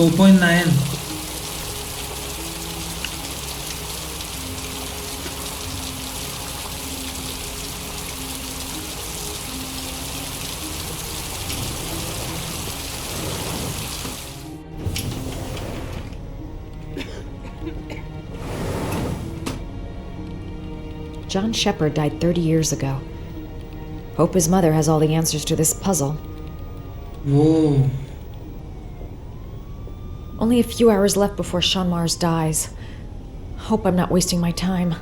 4.9. John Shepard died 30 years ago. Hope his mother has all the answers to this puzzle. Whoa. Only a few hours left before Sean Mars dies. Hope I'm not wasting my time.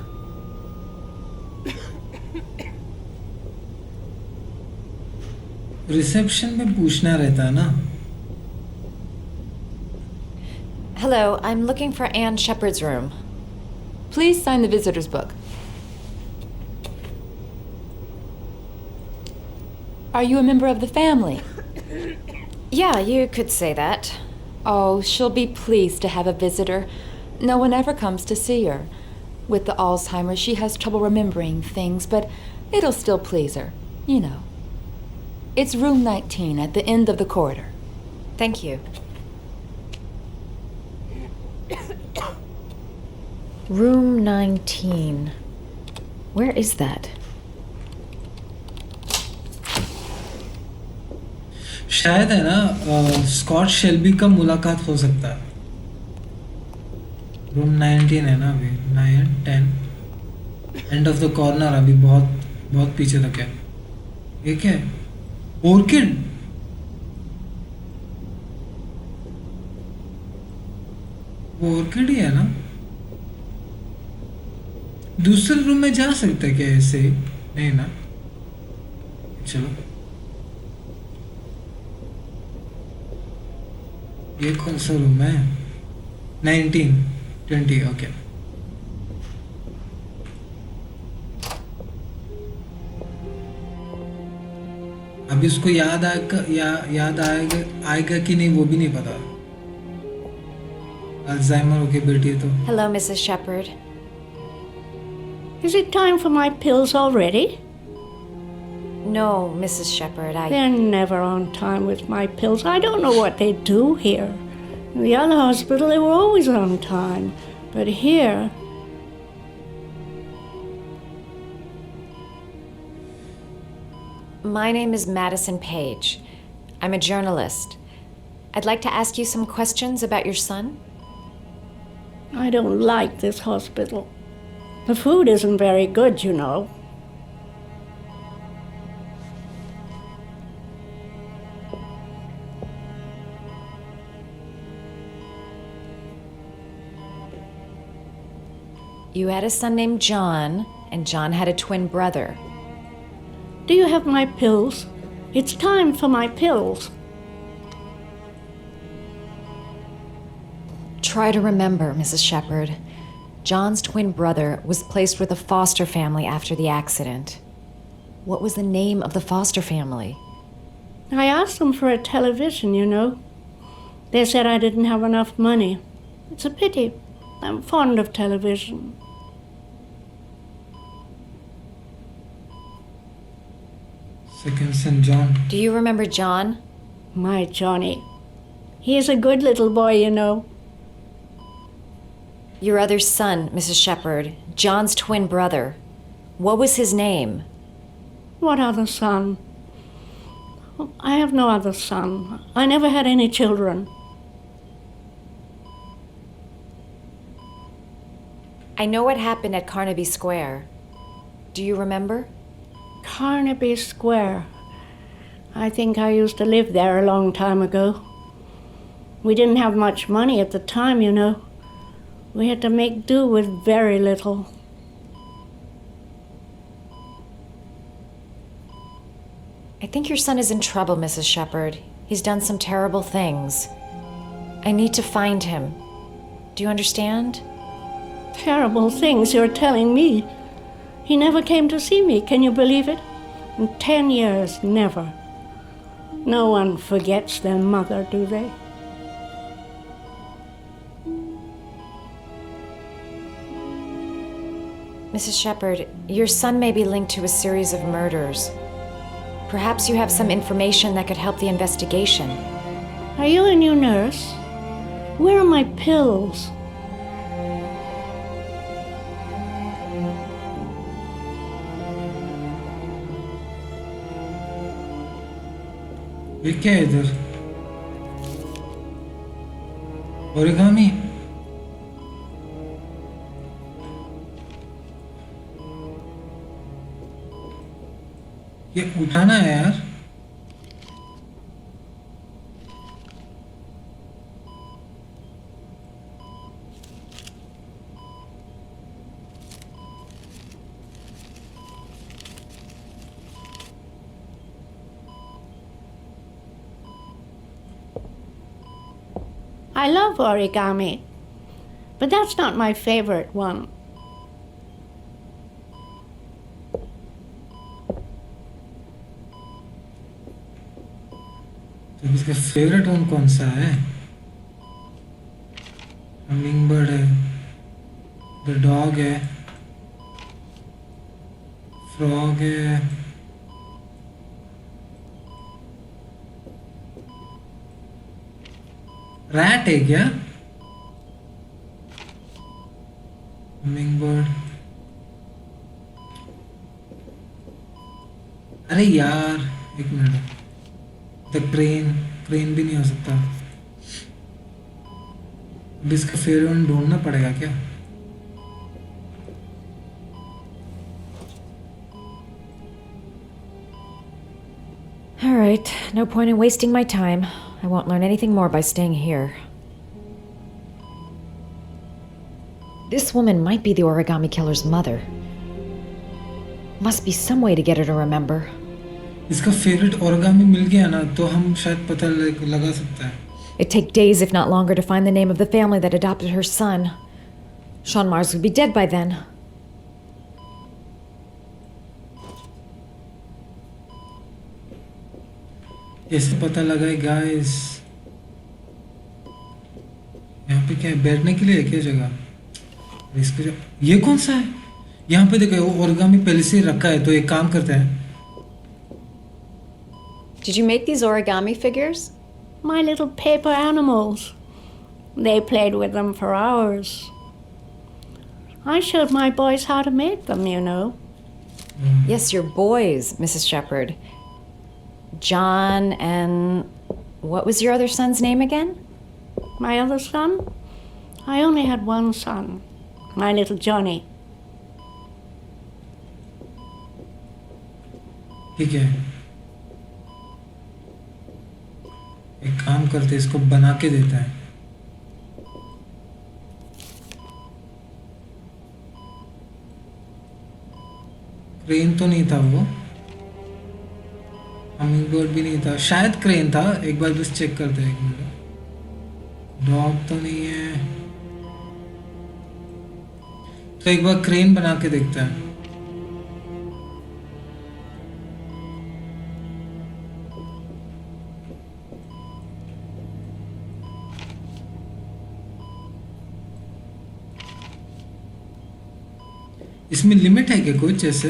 Reception में पूछना रहता है ना. Hello, I'm looking for Anne Shepard's room. Please sign the visitor's book. Are you a member of the family? Yeah, you could say that. Oh, she'll be pleased to have a visitor. No one ever comes to see her. With the Alzheimer's, she has trouble remembering things, but it'll still please her, you know. It's room 19 at the end of the corridor. Thank you. Room 19. Where is that? शायद है ना Scott Shelby का मुलाकात हो सकता है. Room 19 है ना अभी. 9 10 एंड ऑफ द कॉर्नर. अभी बहुत बहुत पीछे तक है. ये क्या है? ऑर्किड. वो ऑर्किड ही है ना. दूसरे रूम में जा सकते हैं क्या ऐसे? नहीं ना. चलो. ये कौन सा रूम है? 19 20. ओके. अभी उसको याद आएगा कि नहीं वो भी नहीं पता. अल्जाइमर हो गई बेटी है तो. Hello, Mrs. Shepard. Is it time for my pills already? No, Mrs. Shepard, They're never on time with my pills. I don't know what they do here. In the other hospital, they were always on time. But here... My name is Madison Page. I'm a journalist. I'd like to ask you some questions about your son. I don't like this hospital. The food isn't very good, you know. You had a son named John, and John had a twin brother. Do you have my pills? It's time for my pills. Try to remember, Mrs. Shepard. John's twin brother was placed with a foster family after the accident. What was the name of the foster family? I asked them for a television, you know. They said I didn't have enough money. It's a pity. I'm fond of television. Second son John. Do you remember John? My Johnny. He is a good little boy, you know. Your other son, Mrs. Shepard, John's twin brother. What was his name? What other son? I have no other son. I never had any children. I know what happened at Carnaby Square. Do you remember? Carnaby Square. I think I used to live there a long time ago. We didn't have much money at the time, you know. We had to make do with very little. I think your son is in trouble, Mrs. Shepard. He's done some terrible things. I need to find him. Do you understand? Terrible things you're telling me. He never came to see me, can you believe it? In 10 years, never. No one forgets their mother, do they? Mrs. Shepard, your son may be linked to a series of murders. Perhaps you have some information that could help the investigation. Are you a new nurse? Where are my pills? ये क्या है इधर? Origami? ये उठाना है यार। I love origami, but that's not my favorite one. तो इसका फेवरेट वन कौन सा है? हमिंग बर्ड है, द डॉग है, फ्रॉग है, रैट है क्या? Humming bird. अरे यार एक मिनट, द क्रेन। क्रेन भी नहीं हो सकता। अब इसका फेवरेट ढूंढना पड़ेगा क्या? All right, no point in wasting my time. I won't learn anything more by staying here. This woman might be the Origami Killer's mother. Must be some way to get her to remember. इसका favourite origami मिल गया ना तो हम शायद पता लगा सकता है। It'd take days, if not longer, to find the name of the family that adopted her son. Sean Mars would be dead by then. कैसे पता लगाए गाइस? यहाँ पे क्या है? बैठने के लिए है क्या जगह? इस पे ये कौन सा है? यहाँ पे देखो ओरिगामी पहले से ही रखा है, तो एक काम करते हैं। Did you make these origami figures? My little paper animals. They played with them for hours. I showed my boys how to make them, you know. Yes, your boys, Mrs. Shepherd. John and... what was your other son's name again? My other son? I only had one son, my little Johnny. ठीक है, एक काम करते, इसको बना के देता है। क्रेन तो नहीं था वो, हमिंग बर्ड भी नहीं था, शायद क्रेन था। एक बार बस चेक करते हैं, एक मिनट। डॉग तो नहीं है, तो एक बार क्रेन बना के देखता है। इसमें लिमिट है क्या कुछ ऐसे?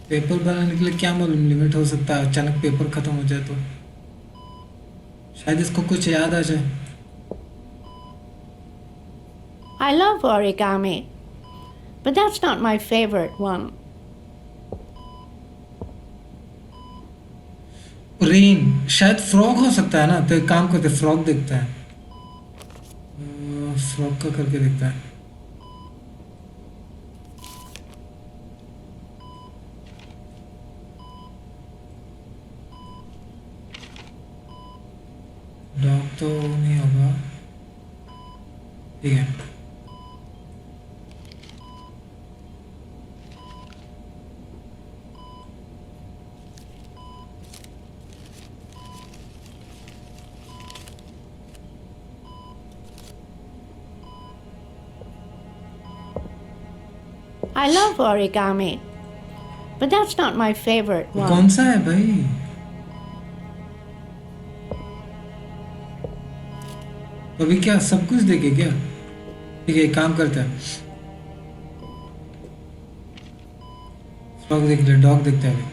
पेपर बनाने के लिए क्या मालूम लिमिट हो सकता है, अचानक पेपर खत्म हो जाए तो। शायद इसको कुछ याद आ जाए। I love origami, but that's not my favorite one. Rain, शायद फ्रॉग हो सकता है ना, तो एक काम करते, फ्रॉग देखता है। फ्रॉग का करके देखता है। डॉग तो नहीं होगा, ठीक है। I love origami, but that's not my favorite one. कौन सा है भाई? अभी क्या सब कुछ देखे क्या? ठीक है, एक काम करते हैं, फ्रॉग देख ले, डॉग देखते हैं अभी।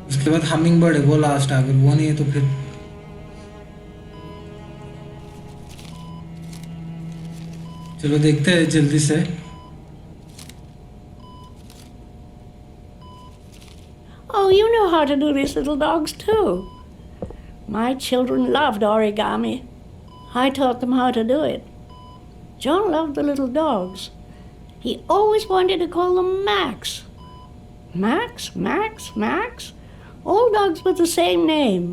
उसके बाद हमिंग बर्ड है, वो लास्ट है, अगर वो नहीं है तो फिर चलो देखते हैं जल्दी से। Oh, you know how to do these little dogs too. My children loved origami. I taught them how to do it. John loved the little dogs. He always wanted to call them Max. Max, Max, Max. All dogs with the same name.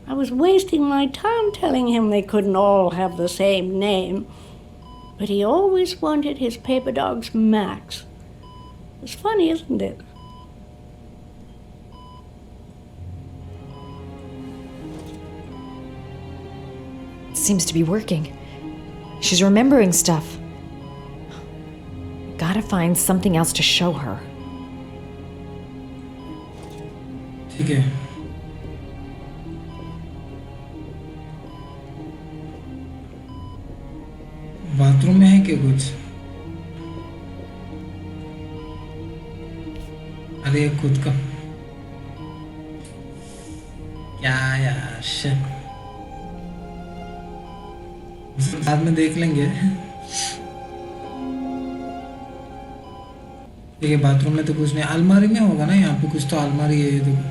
I was wasting my time telling him they couldn't all have the same name. But he always wanted his paper dogs Max. It's funny, isn't it? Seems to be working. She's remembering stuff. Gotta find something else to show her. ठीक है, bathroom में है क्या कुछ? अरे ये खुद का क्या यार, shit. बाद में देख लेंगे। ठीक है, बाथरूम में तो कुछ नहीं, अलमारी में होगा ना, यहाँ पे कुछ तो अलमारी है। ये देखो,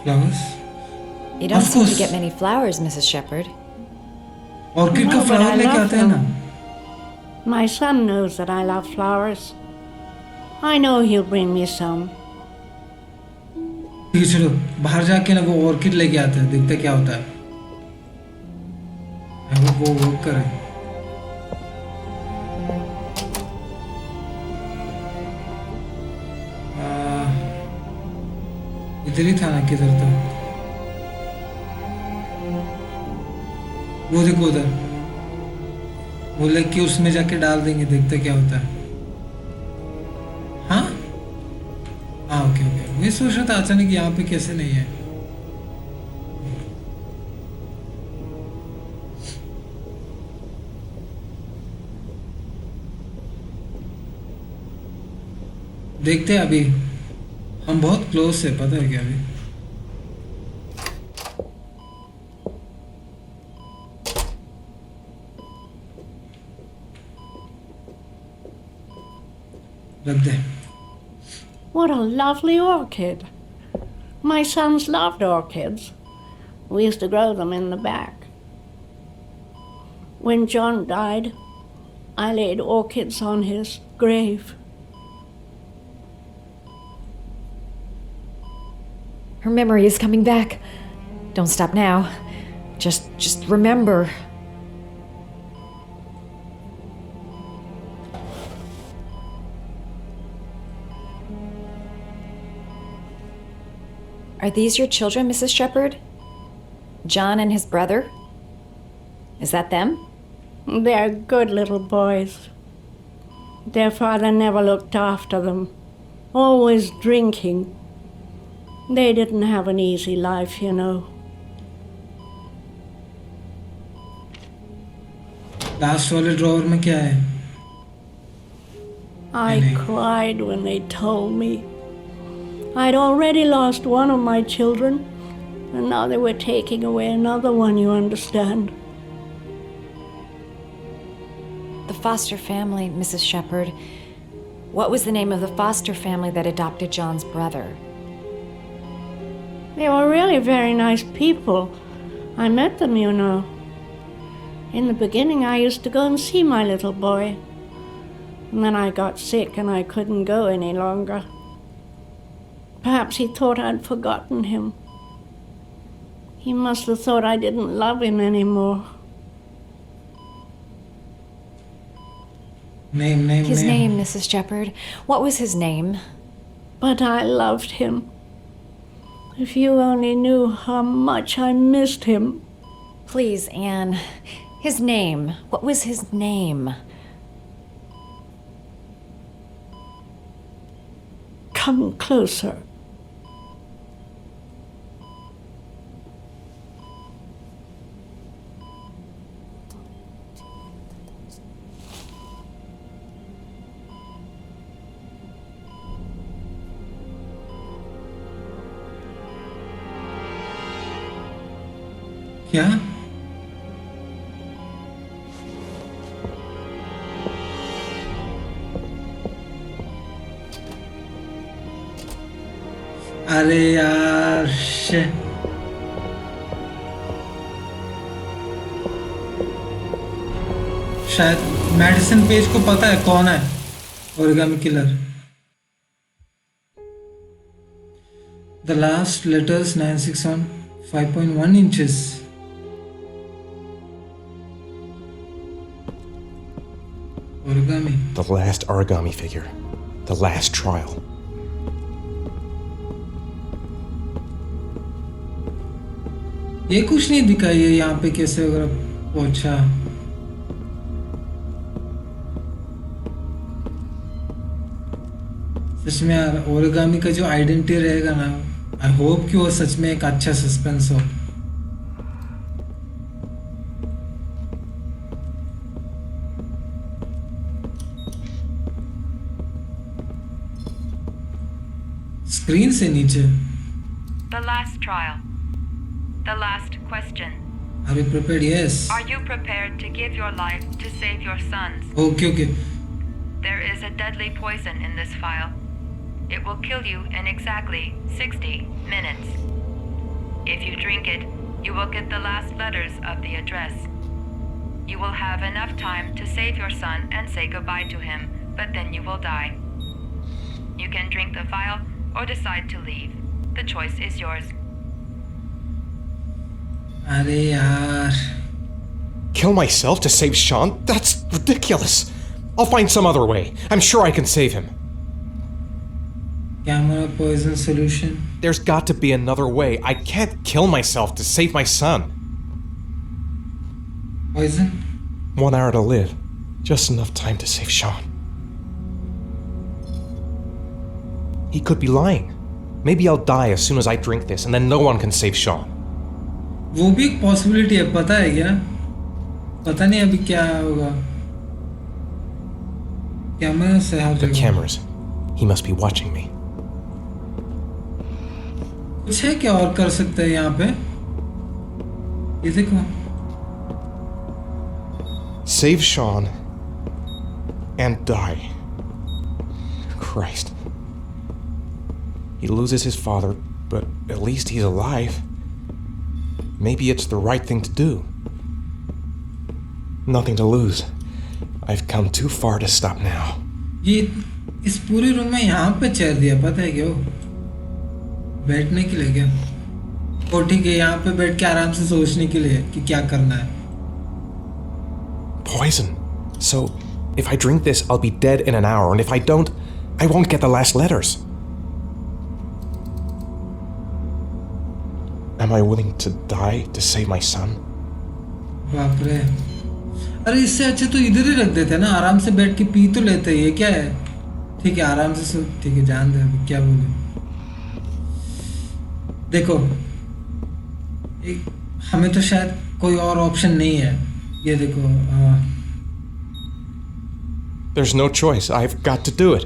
flowers. You don't Of seem to course. get many flowers, Mrs. Shepherd. Orchid का No, but फ्लावर I लेके love आते हैं them. ना। My son knows that I love flowers. I know he'll bring me some. ठीक है, चलो बाहर जाके ना वो ऑर्किड लेके आते हैं, देखते हैं क्या होता है। वो वर्क करे। इधर ही था ना, किधर था? वो देखो उधर, वो लेके उसमें जाके डाल देंगे, देखते क्या होता है। हाँ हाँ, ओके ओके, मैं सोच रहा था अचानक यहाँ पे कैसे नहीं है। देखते हैं अभी, हम बहुत क्लोज है, पता है क्या? अभी रख दे। What a lovely orchid. My sons loved orchids. We used to grow them in the back. When John died, I laid orchids on his grave. Her memory is coming back. Don't stop now. Just remember. Are these your children, Mrs. Shepherd? John and his brother? Is that them? They're good little boys. Their father never looked after them, always drinking. They didn't have an easy life, you know. Last वाले drawer में क्या है? I cried when they told me. I'd already lost one of my children, and now they were taking away another one, you understand. The foster family, Mrs. Shepherd. What was the name of the foster family that adopted John's brother? They were really very nice people. I met them, you know. In the beginning, I used to go and see my little boy. And then I got sick and I couldn't go any longer. Perhaps he thought I'd forgotten him. He must have thought I didn't love him anymore. His name, Mrs. Shepherd. What was his name? But I loved him. If you only knew how much I missed him. Please, Anne. His name. What was his name? Come closer. क्या? अरे यार शायद medicine page को पता है कौन है origami killer. The last letters 96 on 5.1 inches. Origami. The last origami figure. The last trial. ये कुछ नहीं दिखा ये यहाँ पे कैसे अगर पहुंचा. सच में यार ओरिगामी का जो आइडेंटिटी रहेगा ना, आई होप कि वो सच में एक अच्छा सस्पेंस हो. स्क्रीन से नीचे. The last trial. The last question. Are you prepared? Yes. Are you prepared to give your life to save your sons? Okay, okay. There is a deadly poison in this file. It will kill you in exactly 60 minutes. If you drink it, you will get the last letters of the address. You will have enough time to save your son and say goodbye to him, but then you will die. You can drink the vial or decide to leave. The choice is yours. अरे यार. Kill myself to save Sean? That's ridiculous. I'll find some other way. I'm sure I can save him. Camera poison solution. There's got to be another way. I can't kill myself to save my son. Poison? 1 hour to live. Just enough time to save Sean. He could be lying. Maybe I'll die as soon as I drink this, and then no one can save Sean. वो भी एक possibility है. पता है क्या? पता नहीं अभी क्या होगा. कैमरा से हाथ The cameras. He must be watching me. कुछ है क्या और कर सकते हैं यहाँ पे? ये देखो. Save Sean and die. Christ. He loses his father, but at least he's alive. Maybe it's the right thing to do. Nothing to lose. I've come too far to stop now. ये इस पूरे room में यहाँ पे chair दिया, पता है क्यों? बैठने के लिए क्या? ओ ठीक है, यहाँ पे बैठ के आराम से सोचने के लिए कि क्या करना है. Poison. So, if I drink this, I'll be dead in an hour, and if I don't, I won't get the last letters. Am I willing to die to save my son? बाप रे. अरे इससे अच्छे तो इधर ही रख देते ना, आराम से बैठ के पी तो लेते. ये क्या है? ठीक है आराम से ठीक है जान दे. अभी क्या बोले. देखो हमें तो शायद कोई और ऑप्शन नहीं है. ये देखो. There's no choice. I've got to do it.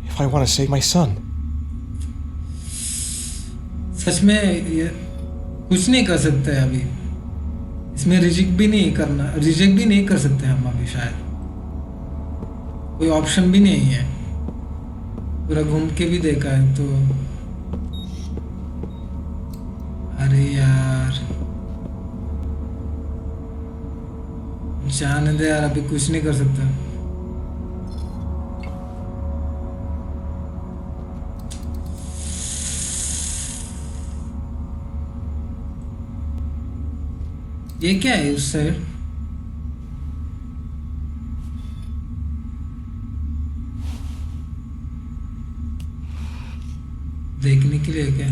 If I want to save my son. सच में ये कुछ नहीं कर सकते अभी. इसमें रिजेक्ट भी नहीं कर सकते हम अभी. शायद कोई ऑप्शन भी नहीं है. पूरा घूम के भी देखा है तो. अरे यार जाने दे यार, अभी कुछ नहीं कर सकता. ये क्या है उस साइड? देखने के लिए क्या?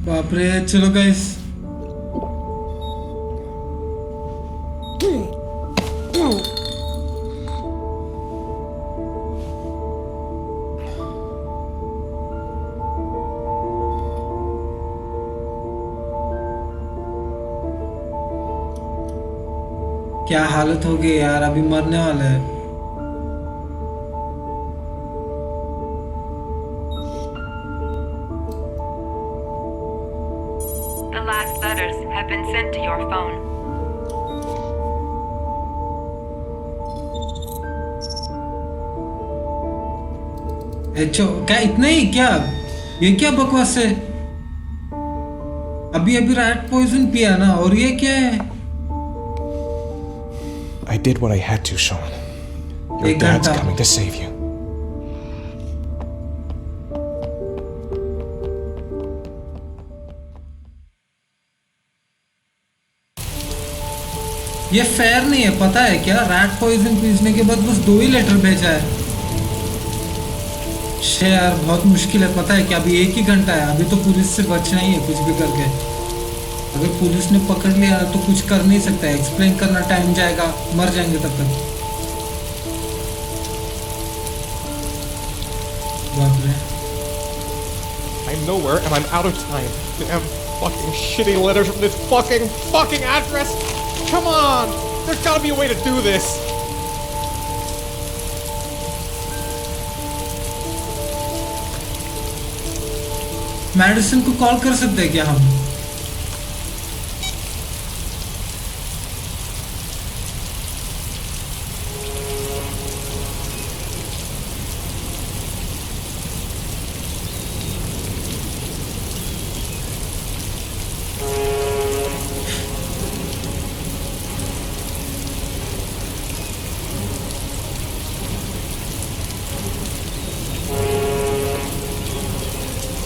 बाप रे. चलो गाइस क्या हालत हो गई यार. अभी मरने वाला है. The last letters have been sent to your phone. Echo क्या इतना ही क्या? ये क्या बकवास है? अभी अभी रैट पॉइजन पिया ना, और ये क्या है? I did what I had to, Sean. Your एक dad's घंटा। coming to save you. ये फेयर नहीं है, पता है क्या? रैट पॉइजन पीने के बाद बस 2 ही लेटर भेजा है। शे यार, बहुत मुश्किल है, पता है क्या? अभी 1 ही घंटा है, अभी तो पुलिस से बचना ही है कुछ भी करके। अगर पुलिस ने पकड़ लिया तो कुछ कर नहीं सकता है, एक्सप्लेन करना टाइम जाएगा, मर जाएंगे तब तक। बाप रे। I'm nowhere and I'm out of time. Damn fucking shitty letters from this fucking address. Come on! There's gotta be a way to do this. Medicine को कॉल कर सकते हैं क्या हम?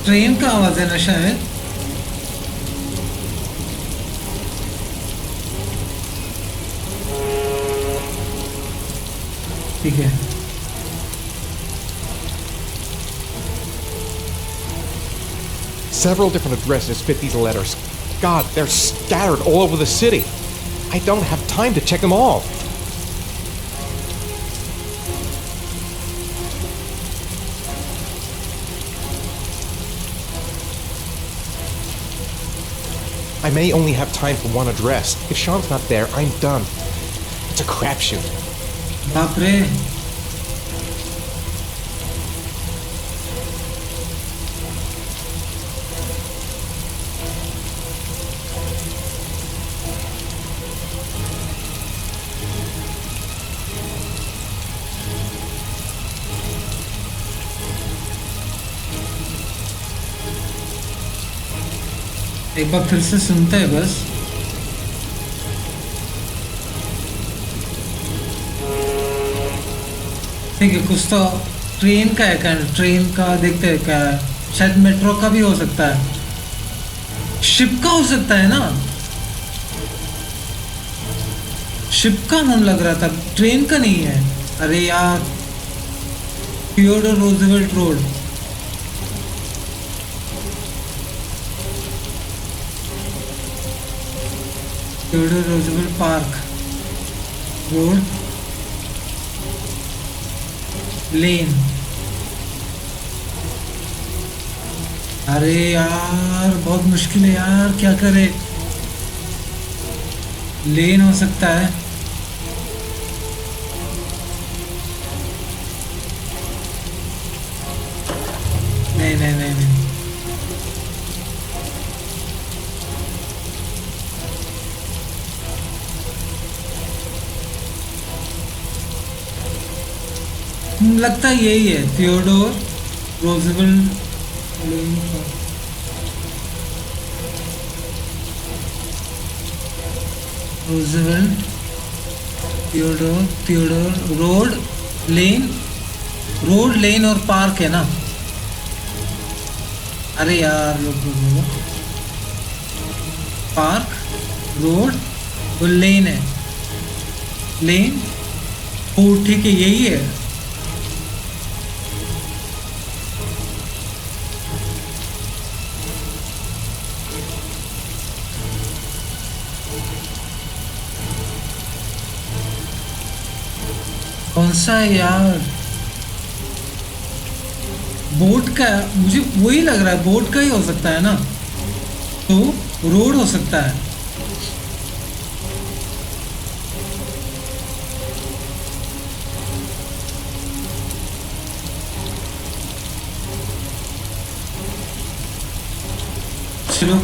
ट्रेन का आवाज है ना शायद। ठीक है। Several different addresses fit these letters. God, they're scattered all over the city. I don't have time to check them all. I may only have time for one address. If Sean's not there, I'm done. It's a crapshoot. बाप रे। एक बार फिर से सुनते हैं बस। ठीक है, कुछ तो ट्रेन का है क्या? ट्रेन का देखते हैं क्या है? शायद मेट्रो का भी हो सकता है, शिप का हो सकता है ना। शिप का मन लग रहा था, ट्रेन का नहीं है। अरे यार, Theodore Roosevelt road. Theodore Roosevelt park road lane. अरे यार, बहुत मुश्किल है यार, क्या करे? लेन हो सकता है। नहीं नहीं नहीं नहीं, लगता है यही है, Theodore Roosevelt Roosevelt Theodore road lane और पार्क है ना। अरे यार, पार्क रोड और लेन है, लेन। ओ ठीक है, यही है। कौन सा है यार? बोट का, मुझे वही लग रहा है, बोट का ही हो सकता है ना, तो रोड हो सकता है। चलो